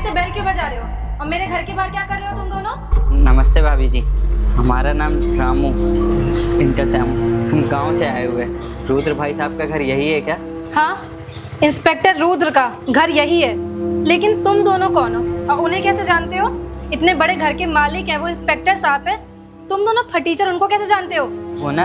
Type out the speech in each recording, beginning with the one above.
ऐसे बैल क्यों बजा रहे हो? और मेरे घर के बाहर क्या कर रहे हो तुम दोनों? नमस्ते भाभी जी, हमारा नाम रामू इनका श्यामू, हम गांव से आए हुए हैं। रुद्र भाई साहब का घर यही है क्या? हाँ, इंस्पेक्टर रुद्र का घर यही है। लेकिन तुम दोनों कौन हो और उन्हें कैसे जानते हो? इतने बड़े घर के मालिक हैं वो, इंस्पेक्टर साहब है। तुम दोनों फटीचर, उनको कैसे जानते हो? वो ना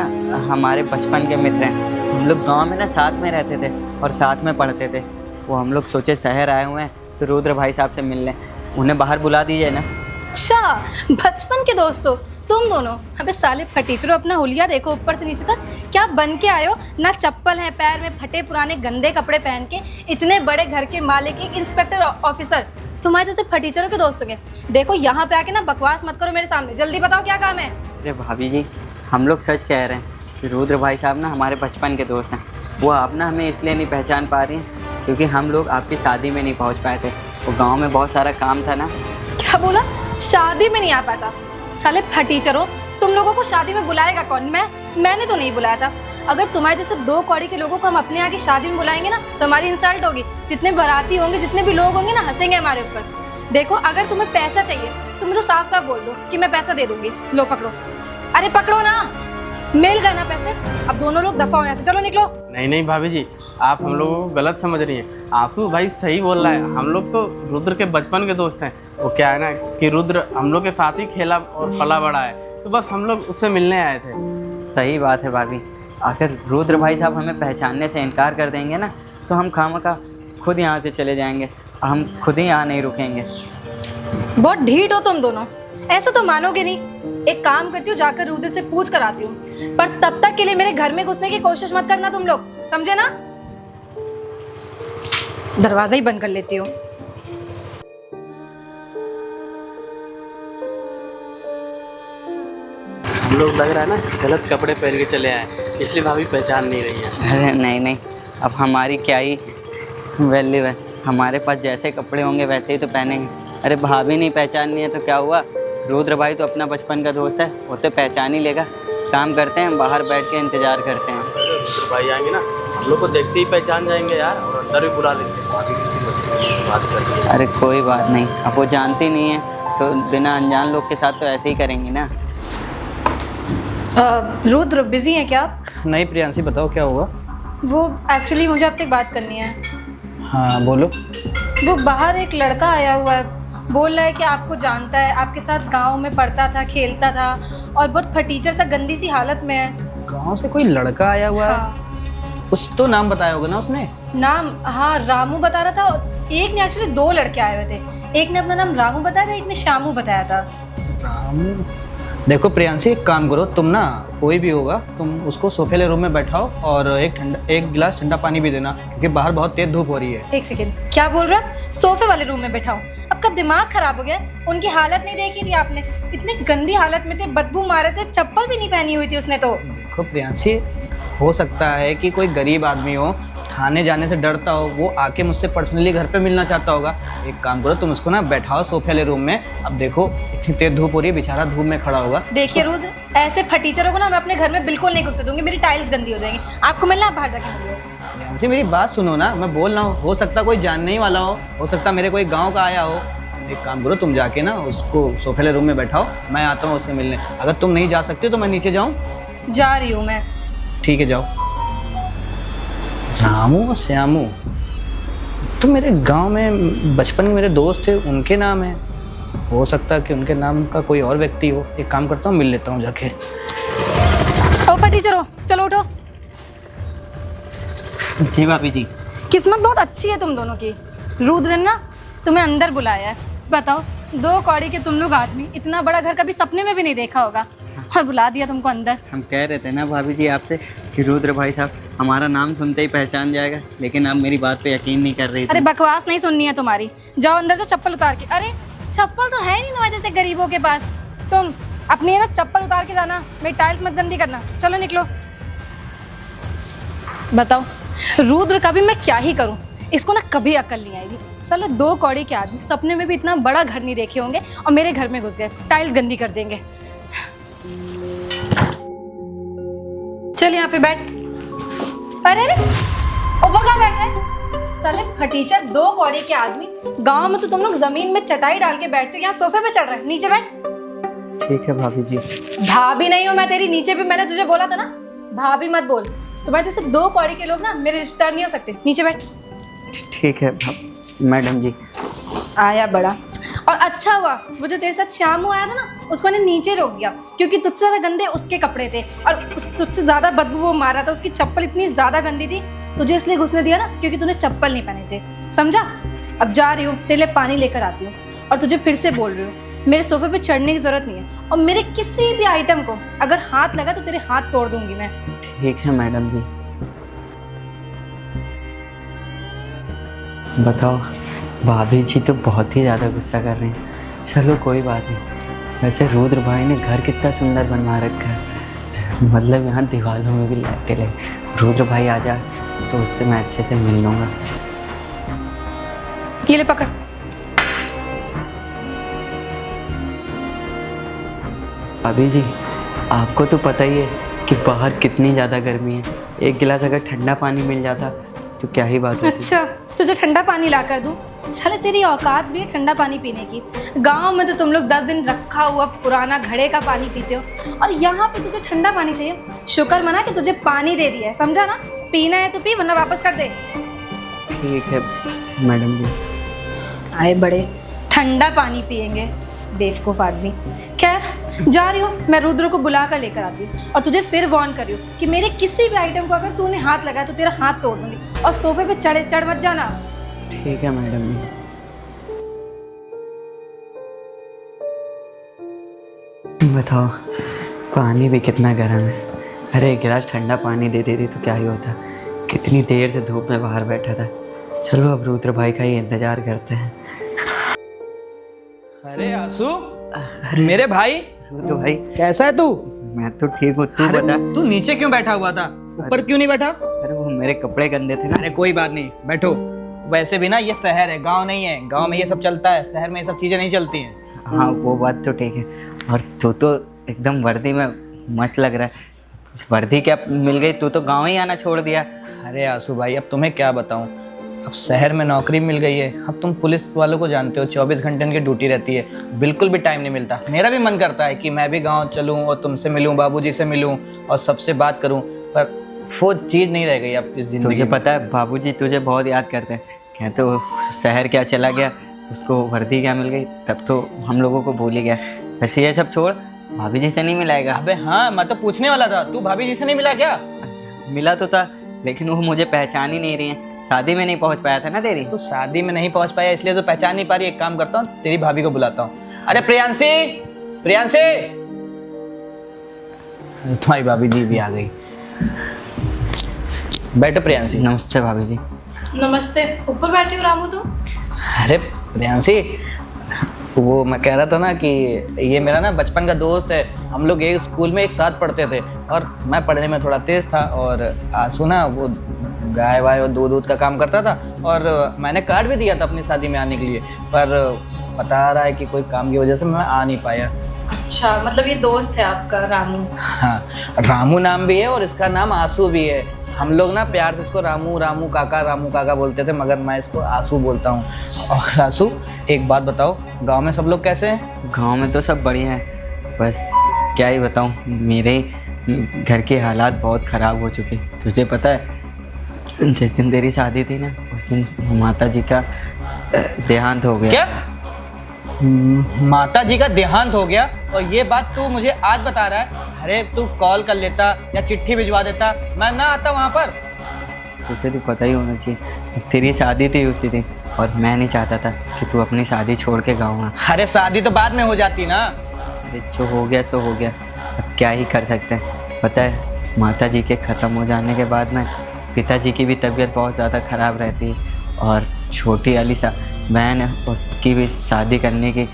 हमारे बचपन के मित्र हैं। हम लोग गांव में ना साथ में रहते थे और साथ में पढ़ते थे। वो हम लोग सोचे शहर आए हुए हैं तो रुद्र भाई साहब से मिल लें, उन्हें बाहर बुला दीजिए ना। अच्छा, बचपन के दोस्तों तुम दोनों। अबे साले फटीचरों, अपना हुलिया देखो ऊपर से नीचे तक, क्या बन के आए हो? ना चप्पल है पैर में, फटे पुराने गंदे कपड़े पहन के, इतने बड़े घर के मालिक, एक इंस्पेक्टर ऑफिसर, तुम्हारे जैसे फटीचरों के दोस्तों के। देखो यहाँ पे आके ना बकवास मत करो मेरे सामने, जल्दी बताओ क्या काम है। अरे भाभी जी, हम लोग सच कह रहे हैं कि रुद्र भाई साहब ना हमारे बचपन के दोस्त हैं। वो आप ना हमें इसलिए नहीं पहचान पा रही हैं क्योंकि हम लोग आपकी शादी में नहीं पहुंच पाए थे। वो गांव में बहुत सारा काम था ना। क्या बोला? शादी में नहीं आ पाता? साले फटीचरों, तुम लोगों को शादी में बुलाएगा कौन? मैंने तो नहीं बुलाया था। अगर तुम्हारे जैसे दो कौड़ी के लोगों को हम अपने यहाँ की शादी में बुलाएंगे ना तो हमारी इंसल्ट होगी। जितने बाराती होंगे, जितने भी लोग होंगे ना, हंसेंगे हमारे ऊपर। देखो, अगर तुम्हें पैसा चाहिए तो मुझे साफ साफ बोल दो कि मैं पैसा दे दूंगी। लो पकड़ो। अरे पकड़ो ना, मिल गए ना पैसे। अब दोनों लोग दफा हो यहाँ से, चलो निकलो। नहीं नहीं भाभी जी, आप हम लोगों को गलत समझ रही हैं। आंसू भाई सही बोल रहा है, हम लोग तो रुद्र के बचपन के दोस्त हैं। वो क्या है ना कि रुद्र हम लोग के साथ ही खेला और पला बड़ा है, तो बस हम लोग उससे मिलने आए थे। सही बात है भाभी, अगर रुद्र भाई साहब हमें पहचानने से इनकार कर देंगे ना तो हम खामखा खुद यहाँ से चले जाएंगे। हम खुद ही यहाँ नहीं रुकेंगे। बहुत ढीठ हो तुम दोनों, ऐसा तो मानोगे नहीं। एक काम करती हूँ, जाकर रुद्र से पूछ कर आती हूँ, पर तब तक के लिए मेरे घर में घुसने की कोशिश मत करना तुम लोग, समझे ना? दरवाजा ही बंद कर लेती हूँ। हम लोग लग रहा है ना गलत कपड़े पहन के चले आए, इसलिए भाभी पहचान नहीं रही है। अरे नहीं नहीं, अब हमारी क्या ही वैल्यू है। हमारे पास जैसे कपड़े होंगे वैसे ही तो पहनेंगे। अरे भाभी नहीं पहचाननी है तो क्या हुआ, रुद्र भाई तो अपना बचपन का दोस्त है, वो तो पहचान ही लेगा। काम करते हैं, हम बाहर बैठ के इंतज़ार करते हैं। रुद्र भाई आएंगे ना, हम लोग को देखते ही पहचान जाएंगे यार, और अंदर भी बुला लेंगे। भाभी किसी बात करके। अरे कोई बात नहीं, अब वो जानती नहीं है तो बिना अनजान लोग के साथ तो ऐसे ही करेंगी ना। रुद्र बिजी हैं क्या आप? नहीं प्रियांशी, बताओ क्या हुआ? वो एक्चुअली मुझे आपसे एक बात करनी है। हाँ बोलो। वो बाहर एक लड़का आया हुआ है, बोल रहा है कि आपको जानता है, आपके साथ गांव में पढ़ता था, खेलता था और बहुत फटीचर सा गंदी सी हालत में है। गांव से कोई लड़का आया हुआ है? हाँ। कुछ तो नाम बताया होगा ना उसने। नाम? हाँ, रामू बता रहा था। एक ने एक्चुअली दो लड़के आए हुए थे, एक ने अपना नाम रामू बताया था, एक ने श्यामू बताया था। रामू? देखो प्रियांशी, एक काम करो तुम ना, कोई भी होगा तुम उसको सोफे ले रूम में बैठाओ और एक गिलास ठंडा पानी भी देना, क्योंकि बाहर बहुत तेज धूप हो रही है। एक सेकेंड, क्या बोल रहे हो? सोफे वाले रूम में बैठाओ? आपका दिमाग खराब हो गया? उनकी हालत नहीं देखी थी आपने? इतनी गंदी हालत में थे, बदबू मारे थे, चप्पल भी नहीं पहनी हुई थी उसने तो। देखो प्रियांशी, हो सकता है कि कोई गरीब आदमी हो, थाने जाने से डरता हो, वो आके मुझसे पर्सनली घर पे मिलना चाहता होगा। एक काम करो, तुम उसको ना बैठाओ सोफे वाले रूम में। अब देखो इतनी तेज धूप हो रही है, बेचारा धूप में खड़ा होगा। देखिए रुद्र, ऐसे फटीचरों को ना मैं अपने घर में बिल्कुल नहीं घुसने दूंगी, मेरी टाइल्स गंदी हो जाएंगी। आपको मिलना, आप बाहर जाके मिलिए। प्रियांशी मेरी बात सुनो ना, मैं बोल रहा हूँ, हो सकता कोई जानने ही वाला हो सकता मेरे कोई गाँव का आया हो। एक काम करो, तुम जाके ना उसको सोफे वाले रूम में बैठाओ, मैं आता हूँ उससे मिलने। अगर तुम नहीं जा सकते तो मैं नीचे जाऊँ? जा रही हूँ मैं। ठीक है, जाओ। रामू और श्यामू तो मेरे गांव में बचपन में मेरे दोस्त थे, उनके नाम है। हो सकता है कि उनके नाम का कोई और व्यक्ति हो। एक काम करता हूँ, मिल लेता हूँ जाके। ओ फटीचर हो, चलो उठो। जी भाभी जी। किस्मत बहुत अच्छी है तुम दोनों की। रुद्र ने ना तुम्हें अंदर बुलाया है। बताओ, दो कौड़ी के तुम लोग आदमी, इतना बड़ा घर कभी सपने में भी नहीं देखा होगा और बुला दिया तुमको अंदर। हम कह रहे थे ना भाभी जी आपसे कि रुद्र भाई साहब हमारा नाम सुनते ही पहचान जाएगा, लेकिन आप मेरी बात पे यकीन नहीं कर रही थी। अरे बकवास नहीं सुननी है तुम्हारी, जाओ अंदर, जो चप्पल उतार के। अरे चप्पल तो है नहीं तुम्हारे जैसे गरीबों के पास। तुम अपनी ना चप्पल उतार के जाना, मेरी टाइल्स मत गंदी करना। चलो निकलो। बताओ रुद्र का भी मैं क्या ही करूं, इसको ना कभी अकल नहीं आएगी। साले दो कौड़ी के आदमी सपने में भी इतना बड़ा घर नहीं देखे होंगे और मेरे घर में घुस गए, टाइल्स गंदी कर देंगे। चल यहाँ पे बैठ। अरे अरे ऊपर कहाँ बैठ रहे? साले फटीचर, 2 कौड़ी के आदमी। गांव में तो तुम लोग जमीन में चटाई डाल के बैठते हो, यहाँ सोफे पे चढ़ रहे हैं। नीचे बैठ। ठीक है भाभी जी। भाभी नहीं हूँ मैं तेरी, नीचे भी मैंने तुझे बोला था ना, भाभी मत बोल। तुम्हारे जैसे 2 कौड़ी के लोग ना मेरे रिश्तेदार नहीं हो सकते। नीचे बैठ। ठीक है मैडम जी। आया बड़ा। और अच्छा हुआ वो जो तेरे साथ शामू आया था ना, उसको ने नीचे रोक दिया, क्योंकि तुझसे ज़्यादा गंदे उसके कपड़े थे और तुझसे ज़्यादा बदबू वो मार रहा था। उसकी चप्पल इतनी ज़्यादा गंदी थी, तुझे इसलिए घुसने दिया ना क्योंकि तूने चप्पल नहीं पहने थे, समझा? अब जा रही हूँ, तेरे लिए पानी लेकर आती हूँ। और तुझे फिर से बोल रही हूँ, मेरे सोफे पे चढ़ने की ज़रूरत नहीं है, और मेरे किसी भी आइटम को अगर हाथ लगा तो तेरे हाथ तोड़ दूंगी मैं। ठीक है मैडम जी। बताओ, भाभी जी तो बहुत ही ज़्यादा गुस्सा कर रही हैं। चलो कोई बात नहीं। वैसे रुद्र भाई ने घर कितना सुंदर बनवा रखा है, मतलब यहाँ दीवारों में भी लाइटें लगे। रुद्र भाई आ जाए तो उससे मैं अच्छे से मिल लूँगा। ये ले पकड़। भाभी जी, आपको तो पता ही है कि बाहर कितनी ज़्यादा गर्मी है। एक गिलास अगर ठंडा पानी मिल जाता तो क्या ही बात होती। अच्छा, तुझे ठंडा पानी ला कर दूँ? साले तेरी औकात भी है ठंडा पानी पीने की। गांव में तो तुम लोग 10 दिन रखा हुआ पुराना घड़े का पानी पीते हो, और यहाँ पे तुझे ठंडा पानी चाहिए। शुक्र मना कि तुझे पानी दे दिया है, समझा ना? पीना है तो पी, वरना वापस कर दे। ठीक है मैडम जी। आए बड़े, ठंडा पानी पियेंगे, बेवकूफ़ आदमी। खैर, जा रही हूँ, मैं रुद्र को बुला कर लेकर आती हूँ। और तुझे फिर वार्न कर रही हूँ कि मेरे किसी भी आइटम को अगर तूने हाथ लगाया तो तेरा हाथ तोड़ दूंगी। और सोफे पे चढ़ मत जाना। ठीक है मैडम जी। बताओ, पानी भी कितना गर्म है। अरे एक गिलास ठंडा पानी दे देती तो क्या ही होता। कितनी देर से धूप में बाहर बैठा था। चलो अब रुद्र भाई का ही इंतजार करते हैं। अरे आंसू, मेरे भाई। रुद्र भाई, कैसा है तू? मैं तो ठीक हूँ, तू अरे बता। तू नीचे क्यों बैठा हुआ था? ऊपर क्यों नहीं बैठा? अरे वो मेरे कपड़े गंदे थे ना। अरे कोई बात नहीं, बैठो। वैसे भी ना ये शहर है, गांव नहीं है। गांव में ये सब चलता है, शहर में ये सब चीजें नहीं चलती हैं। हाँ वो बात तो ठीक है। और तू तो एकदम वर्दी में मस्त लग रहा है। वर्दी क्या मिल गई, तू तो गांव ही आना छोड़ दिया। अरे आंसू भाई, अब तुम्हें क्या बताऊं। अब शहर में नौकरी मिल गई है। अब तुम पुलिस वालों को जानते हो, 24 घंटे उनकी ड्यूटी रहती है, बिल्कुल भी टाइम नहीं मिलता। मेरा भी मन करता है कि मैं भी गांव चलूं और तुमसे मिलूं, बाबूजी से मिलूं और सबसे बात करूं, पर वो चीज़ नहीं रह गई अब इस तुझे जिंदगी में। पता है बाबूजी तुझे बहुत याद करते हैं। कहते वो शहर क्या चला गया, उसको वर्दी क्या मिल गई, तब तो हम लोगों को भूल ही गया। वैसे ये सब छोड़, भाभी जी से नहीं मिलाएगा? अबे हाँ, मैं तो पूछने वाला था, तू भाभी जी से नहीं मिला क्या? मिला तो था, लेकिन वो मुझे पहचान ही नहीं रही है। शादी में नहीं पहुंच पाया था ना तेरी। तो शादी में नहीं पहुंच पाया इसलिए तो पहचान नहीं पा रही। एक काम करता हूँ, तेरी भाभी को बुलाता हूँ। अरे प्रियांशी, प्रियांशी। तुम्हारी भाभी जी भी आ गई। बैठो प्रियांशी। नमस्ते भाभी जी। नमस्ते। ऊपर बैठी हूँ रामू। तो अरे प्रियांशी, वो मैं कह रहा था ना कि ये मेरा ना बचपन का दोस्त है। हम लोग एक स्कूल में एक साथ पढ़ते थे, और मैं पढ़ने में थोड़ा तेज़ था, और आंसू ना वो गाय वाय और दूध का काम करता था, और मैंने कार्ड भी दिया था अपनी शादी में आने के लिए, पर बता रहा है कि कोई काम की वजह से मैं आ नहीं पाया। अच्छा, मतलब ये दोस्त है आपका रामू? हाँ, रामू नाम भी है और इसका नाम आंसू भी है। हम लोग ना प्यार से इसको रामू रामू काका बोलते थे, मगर मैं इसको आंसू बोलता हूँ। और आंसू, एक बात बताओ, गांव में सब लोग कैसे हैं? गांव में तो सब बढ़िया है, बस क्या ही बताऊँ, मेरे घर के हालात बहुत ख़राब हो चुके। तुझे पता है, जिस दिन तेरी शादी थी ना, उस दिन माता जी का देहांत हो गया। क्या? माता जी का देहांत हो गया? और ये बात तू मुझे आज बता रहा है? अरे तू कॉल कर लेता या चिट्ठी भिजवा देता, मैं ना आता वहाँ पर। तुझे तो पता ही होना चाहिए, तेरी शादी थी उसी दिन, और मैं नहीं चाहता था कि तू अपनी शादी छोड़ के गाँव आ। अरे शादी तो बाद में हो जाती ना। अरे जो हो गया सो हो गया, अब क्या ही कर सकते हैं। पता है, माता जी के ख़त्म हो जाने के बाद में पिताजी की भी तबीयत बहुत ज़्यादा ख़राब रहती है, और छोटी वाली बहन है, उसकी भी शादी करने की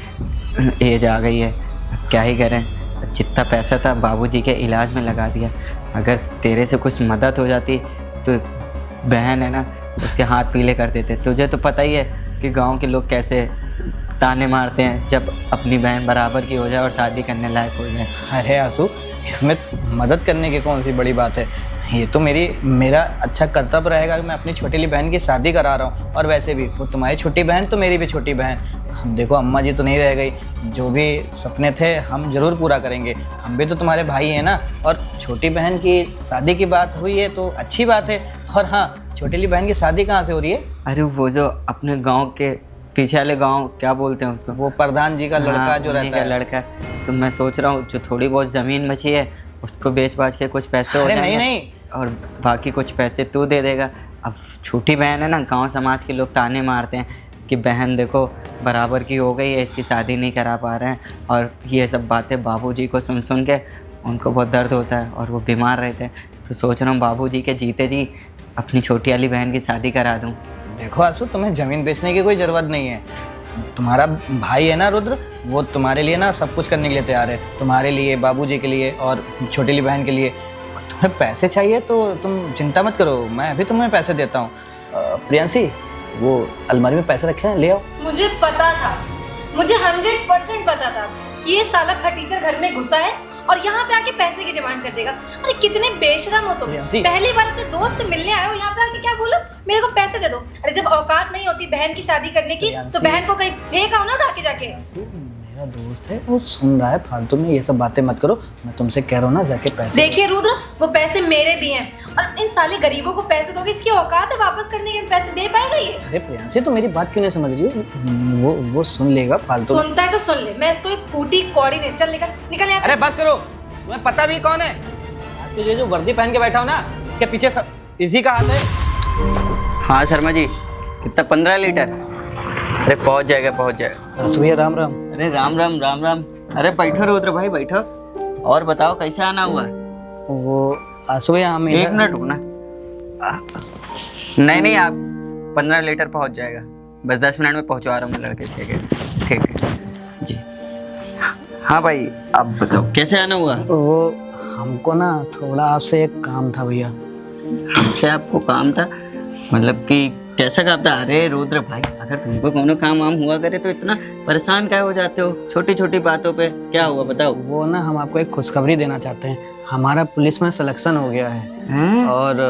एज आ गई है। अब क्या ही करें, जितना पैसा था बाबूजी के इलाज में लगा दिया। अगर तेरे से कुछ मदद हो जाती तो बहन है ना, उसके हाथ पीले कर देते। तुझे तो पता ही है कि गांव के लोग कैसे ताने मारते हैं जब अपनी बहन बराबर की हो जाए और शादी करने लायक हो जाए। अरे आंसू, इसमें मदद करने की कौन सी बड़ी बात है। ये तो मेरा अच्छा कर्तव्य रहेगा कि मैं अपनी छोटी बहन की शादी करा रहा हूँ। और वैसे भी वो तुम्हारी छोटी बहन तो मेरी भी छोटी बहन। हम देखो अम्मा जी तो नहीं रह गई, जो भी सपने थे हम ज़रूर पूरा करेंगे। हम भी तो तुम्हारे भाई हैं ना। और छोटी बहन की शादी की बात हुई है तो अच्छी बात है। और हाँ, छोटी बहन की शादी कहाँ से हो रही है? अरे वो जो अपने गांव के पीछे वाले गांव, क्या बोलते हैं उसको, वो प्रधान जी का लड़का हाँ, जो उन्हीं रहता का है। लड़का है। तो मैं सोच रहा हूँ जो थोड़ी बहुत ज़मीन बची है उसको बेच बाच के कुछ पैसे हो अरे जाएंगे। नहीं, और बाकी कुछ पैसे तू दे देगा। अब छोटी बहन है ना, गांव समाज के लोग ताने मारते हैं कि बहन देखो बराबर की हो गई है, इसकी शादी नहीं करा पा रहे हैं। और ये सब बातें बाबूजी को सुन सुन के उनको बहुत दर्द होता है और वो बीमार रहते हैं। तो सोच रहा हूँ बाबूजी के जीते जी अपनी छोटी वाली बहन की शादी करा दूँ। देखो आंसू, तुम्हें ज़मीन बेचने की कोई ज़रूरत नहीं है। तुम्हारा भाई है ना रुद्र, वो तुम्हारे लिए ना सब कुछ करने के लिए तैयार है। तुम्हारे लिए, बाबूजी के लिए और छोटी बहन के लिए। तुम्हें पैसे चाहिए तो तुम चिंता मत करो, मैं अभी तुम्हें पैसे देता हूँ। प्रियांशी, वो अलमारी में पैसे रखे हैं, ले आओ। मुझे पता था, मुझे 100% पता था कि ये साला फटीचर घर में घुसा है और यहाँ पे आके पैसे की डिमांड कर देगा। अरे कितने बेशरम हो तुम। प्रियांशी। पहली बार अपने दोस्त से मिलने आए हो, यहाँ पे आके क्या बोलो, मेरे को पैसे दे दो। अरे जब औकात नहीं होती बहन की शादी करने की तो प्रियांशी। बहन को कहीं फेंक आओ ना उठा के जाके। मेरा दोस्त है, वो सुन रहा है, फालतू में ये सब बातें मत करो। मैं तुमसे कह रहा हूँ ना, जाके पैसे। देखिए रुद्र, वो पैसे मेरे भी हैं और इन साले गरीबों को पैसे दोगे, इसकी औकात है वापस करने के? पैसे दे पाएगा ये? अरे प्रियांशी, तुम मेरी बात क्यों नहीं समझ रही हो? वो सुन लेगा फालतू। सुनता है तो सुन ले, मैं इसको एक फूटी कौड़ी नहीं। चल निकल यहाँ से। अरे बस करो, तुम्हें पता भी कौन है आज के जो वर्दी पहन के बैठा हो ना, उसके पीछे सब इसी का हाथ है। हाँ शर्मा जी, कितना 15 लीटर? अरे पहुँच जाएगा। सुबह राम राम। अरे राम राम। अरे बैठो रुद्र भाई बैठो। और बताओ कैसे आना हुआ? वो आंसू भैया, हम एक मिनट रुकना। नहीं आप 15 लीटर पहुंच जाएगा, बस 10 मिनट में पहुंचवा रहा हूँ मैं लड़के से। ठीक है जी। हाँ भाई, अब बताओ कैसे आना हुआ? वो हमको ना थोड़ा आपसे एक काम था भैया। अच्छा, आपको काम था? मतलब कि कैसा काम था? अरे रुद्र भाई, अगर तुमको कोनो काम वाम हुआ करे तो इतना परेशान क्या हो जाते हो छोटी छोटी बातों पे? क्या हुआ बताओ। वो ना, हम आपको एक खुशखबरी देना चाहते हैं। हमारा पुलिस में सिलेक्शन हो गया है हैं? और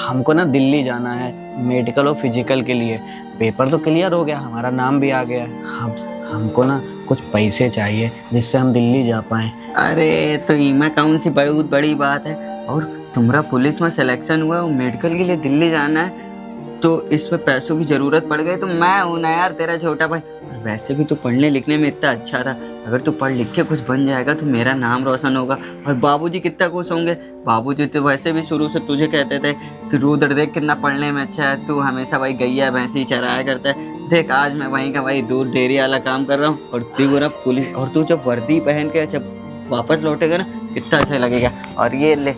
हमको ना दिल्ली जाना है मेडिकल और फिजिकल के लिए। पेपर तो क्लियर हो गया, हमारा नाम भी आ गया है। हमको ना कुछ पैसे चाहिए जिससे हम दिल्ली जा पाएँ। अरे तो इसमें कौन सी बहुत बड़ी बात है? और तुम्हारा पुलिस में सिलेक्शन हुआ, मेडिकल के लिए दिल्ली जाना है, तो इसमें पैसों की ज़रूरत पड़ गई तो मैं हूँ ना यार तेरा छोटा भाई। और वैसे भी तू पढ़ने लिखने में इतना अच्छा था, अगर तू पढ़ लिख के कुछ बन जाएगा तो मेरा नाम रोशन होगा और बाबूजी कितना खुश होंगे। बाबूजी तो वैसे भी शुरू से तुझे कहते थे कि रुद्र देख कितना पढ़ने में अच्छा है, तू हमेशा भाई गैया भैंसी चराया करता है। देख आज मैं वहीं का वही दूध डेयरी वाला काम कर रहा हूँ और तू पूरा पुलिस। और तू जब वर्दी पहन के जब वापस लौटेगा ना, कितना अच्छा लगेगा। और ये ले,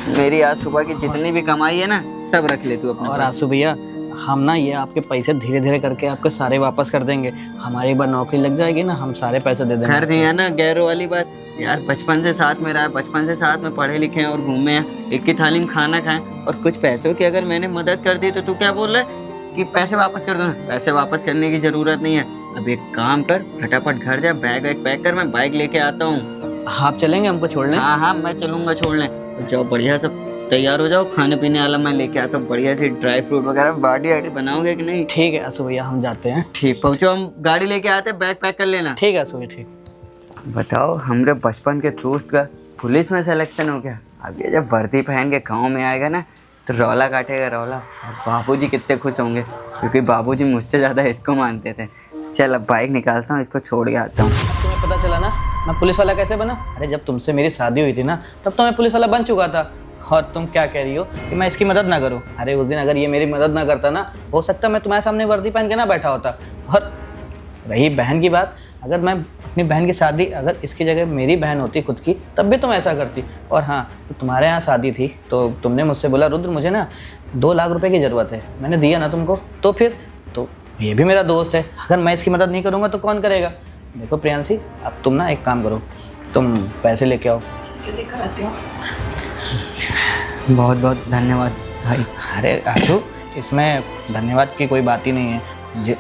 मेरी आज सुबह की जितनी भी कमाई है ना, सब रख ले तू अपने और पास। आंसू भैया, हम ना ये आपके पैसे धीरे धीरे करके आपके सारे वापस कर देंगे। हमारी एक बार नौकरी लग जाएगी ना, हम सारे पैसे दे देंगे। कर दिया ना, गैरों वाली बात यार। बचपन से साथ में रहा है, बचपन से साथ में पढ़े लिखे हैं और घूमे हैं, एक ही थाली में खाना खाएं। और कुछ पैसों की अगर मैंने मदद कर दी तो तू क्या बोल रहा है कि पैसे वापस कर दो? ना, पैसे वापस करने की जरूरत नहीं है। अब एक काम कर, फटाफट घर जा, बैग वैग पैक कर, मैं बाइक लेके आता हूँ। आप चलेंगे हमको छोड़ने? हाँ मैं चलूंगा छोड़ने। तो जाओ बढ़िया सब तैयार हो जाओ, खाने पीने वाला मैं लेके आता हूँ बढ़िया सी ड्राई फ्रूट वगैरह। बाडी वाडी बनाओगे कि नहीं? ठीक है आंसू भैया, हम जाते हैं। ठीक, पहुँचो, हम गाड़ी लेके आते हैं, बैग पैक कर लेना। ठीक है आंसू भैया, ठीक। बताओ, हमारे बचपन के दोस्त का पुलिस में सिलेक्शन हो गया। अब ये जब वर्दी पहन के गाँव में आएगा ना तो रौला काटेगा रौला। और बाबूजी कितने खुश होंगे, क्योंकि बाबूजी मुझसे ज़्यादा इसको मानते थे। चल अब बाइक निकालता हूँ, इसको छोड़ के आता हूँ। तुम्हें पता चला ना मैं पुलिस वाला कैसे बना? अरे जब तुमसे मेरी शादी हुई थी ना, तब तो मैं पुलिस वाला बन चुका था। और तुम क्या कह रही हो कि मैं इसकी मदद ना करूं? अरे उस दिन अगर ये मेरी मदद ना करता ना, हो सकता मैं तुम्हारे सामने वर्दी पहन के ना बैठा होता। और रही बहन की बात, अगर मैं अपनी बहन की शादी, अगर इसकी जगह मेरी बहन होती खुद की, तब भी तुम ऐसा करती। और हाँ, तो तुम्हारे यहाँ शादी थी तो तुमने मुझसे बोला, रुद्र मुझे ना 2 लाख रुपए की ज़रूरत है, मैंने दिया ना तुमको। तो फिर तो ये भी मेरा दोस्त है, अगर मैं इसकी मदद नहीं करूँगा तो कौन करेगा? देखो प्रियांशी, अब तुम ना एक काम करो, तुम पैसे लेके आओ। लेकर आती हूँ। बहुत बहुत धन्यवाद भाई। अरे आशु, इसमें धन्यवाद की कोई बात ही नहीं है।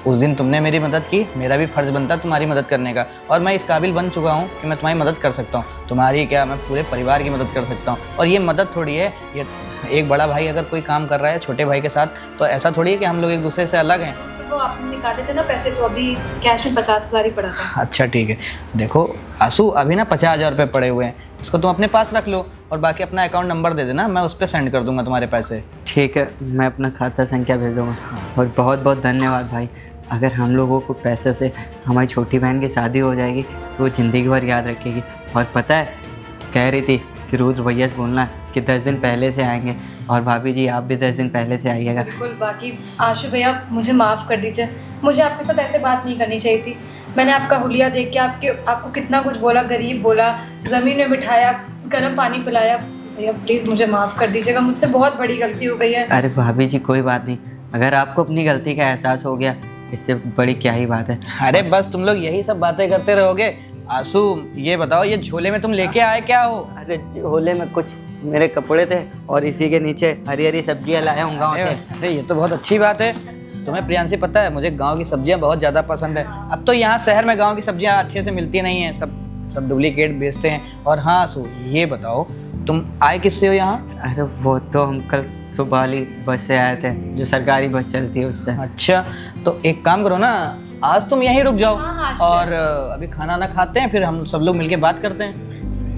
उस दिन तुमने मेरी मदद की, मेरा भी फर्ज बनता तुम्हारी मदद करने का, और मैं इस काबिल बन चुका हूँ कि मैं तुम्हारी मदद कर सकता हूँ। तुम्हारी क्या, मैं पूरे परिवार की मदद कर सकता हूँ। और ये मदद थोड़ी है, ये एक बड़ा भाई अगर कोई काम कर रहा है छोटे भाई के साथ, तो ऐसा थोड़ी है कि हम लोग एक दूसरे से अलग हैं। वो आपने निकाले थे ना पैसे, तो अभी कैश में 50,000 ही पड़ा था। अच्छा ठीक है, देखो आंसू, अभी ना 50,000 रुपये पड़े हुए हैं, इसको तुम अपने पास रख लो और बाकी अपना अकाउंट नंबर दे देना, मैं उस पर सेंड कर दूंगा तुम्हारे पैसे। ठीक है, मैं अपना खाता संख्या भेजूँगा। और बहुत बहुत धन्यवाद भाई। अगर हम लोगों को पैसे से हमारी छोटी बहन की शादी हो जाएगी तो वो ज़िंदगी भर याद रखेगी। और पता है, कह रही थी कि रुद्र भैया से बोलना कि 10 दिन पहले से आएंगे, और भाभी जी आप भी 10 दिन पहले से आइएगा। बिल्कुल। बाकी आशु भैया मुझे माफ़ कर दीजिए, मुझे आपके साथ ऐसे बात नहीं करनी चाहिए थी। मैंने आपका हुलिया देख के आपको कितना कुछ बोला, गरीब बोला, ज़मीन में बिठाया, गर्म पानी पिलाया। भैया प्लीज़ मुझे माफ़ कर दीजिएगा, मुझसे बहुत बड़ी गलती हो गई है। अरे भाभी जी कोई बात नहीं, अगर आपको अपनी गलती का एहसास हो गया इससे बड़ी क्या ही बात है। अरे बस तुम लोग यही सब बातें करते रहोगे। आंसू ये बताओ, ये झोले में तुम लेके आए क्या हो? अरे झोले में कुछ मेरे कपड़े थे और इसी के नीचे हरी हरी सब्जियां लाया हूँ गाँव से। अरे ये तो बहुत अच्छी बात है। तुम्हें प्रियांशी पता है, मुझे गांव की सब्जियां बहुत ज़्यादा पसंद है। अब तो यहाँ शहर में गांव की सब्जियां अच्छे से मिलती नहीं हैं, सब डुप्लीकेट बेचते हैं। और हाँ आंसू, ये बताओ तुम आए किससे हो यहाँ? अरे वो तो हम कल सुबह वाली बस से आए थे, जो सरकारी बस चलती है उससे। अच्छा, तो एक काम करो ना, आज तुम यहीं रुक जाओ हाँ, और अभी खाना ना खाते हैं, फिर हम सब लोग मिलके बात करते हैं।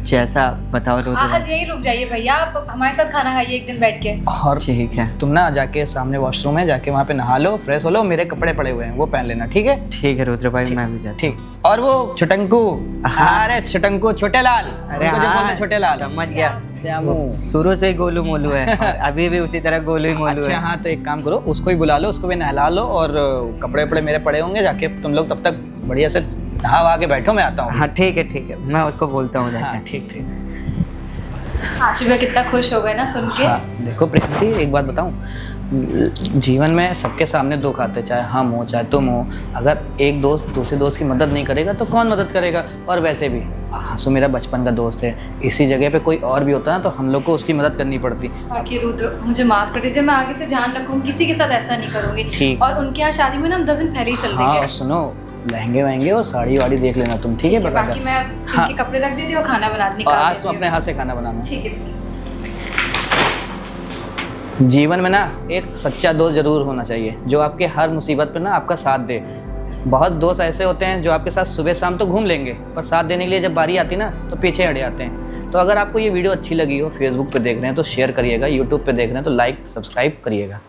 जैसा बताओ रुद्र। आज यही रुक जाइए भैया, आप हमारे साथ खाना खाइए एक दिन बैठ के। और ठीक है, तुम ना जाके सामने वॉशरूम है, जाके वहाँ पे नहा लो, फ्रेश हो लो, मेरे कपड़े पड़े हुए हैं वो पहन लेना, ठीक है? ठीक है रुद्र भाई, मैं भी जाता ठीक। और वो छुटंकू, अरे छुटंकू, छोटे लाल, अरे उनको जो हाँ, बोलते हैं छोटे लाल, समझ गया। श्यामू। शुरू से ही गोलू मोलू है और अभी भी उसी तरह गोलू ही मोलू अच्छा है। हाँ, तो एक काम करो, उसको भी बुला लो, उसको भी नहला लो, और कपड़े वपड़े मेरे पड़े होंगे, जाके तुम लोग तब तक बढ़िया से नहा वहा के बैठो, मैं आता हूँ। हाँ ठीक है, मैं उसको बोलता हूँ हाँ जाके। ठीक ठीक। आशु भैया कितना खुश हो गए ना सुन के। हाँ देखो प्रियांशी, एक बात बताऊँ, जीवन में सबके सामने दुख आते हैं, चाहे हम हो चाहे तुम हो। अगर एक दोस्त दूसरे दोस्त की मदद नहीं करेगा तो कौन मदद करेगा? और वैसे भी आंसू मेरा बचपन का दोस्त है, इसी जगह पे कोई और भी होता ना तो हम लोग को उसकी मदद करनी पड़ती। बाकी रुद्र मुझे माफ़ कर दीजिए, मैं आगे से ध्यान रखूँगी, किसी के साथ ऐसा नहीं करूँगी। ठीक। और उनके यहाँ शादी में ना हम 10 दिन पहले ही चल हाँ और देंगे। सुनो, लहंगे वहंगे और साड़ी वाड़ी देख लेना तुम, ठीक है? बाकी मैं हाँ। इनके कपड़े रख देती हूँ, खाना बना और निकाल आज देती तुम हूँ। अपने हाथ से खाना बनाना। ठीक है। जीवन में ना एक सच्चा दोस्त जरूर होना चाहिए, जो आपके हर मुसीबत पे ना आपका साथ दे। बहुत दोस्त ऐसे होते हैं जो आपके साथ सुबह शाम तो घूम लेंगे, पर साथ देने के लिए जब बारी आती ना तो पीछे हट जाते हैं। तो अगर आपको ये वीडियो अच्छी लगी हो, फेसबुक पे देख रहे हैं तो शेयर करिएगा, यूट्यूब पे देख रहे हैं तो लाइक सब्सक्राइब करिएगा।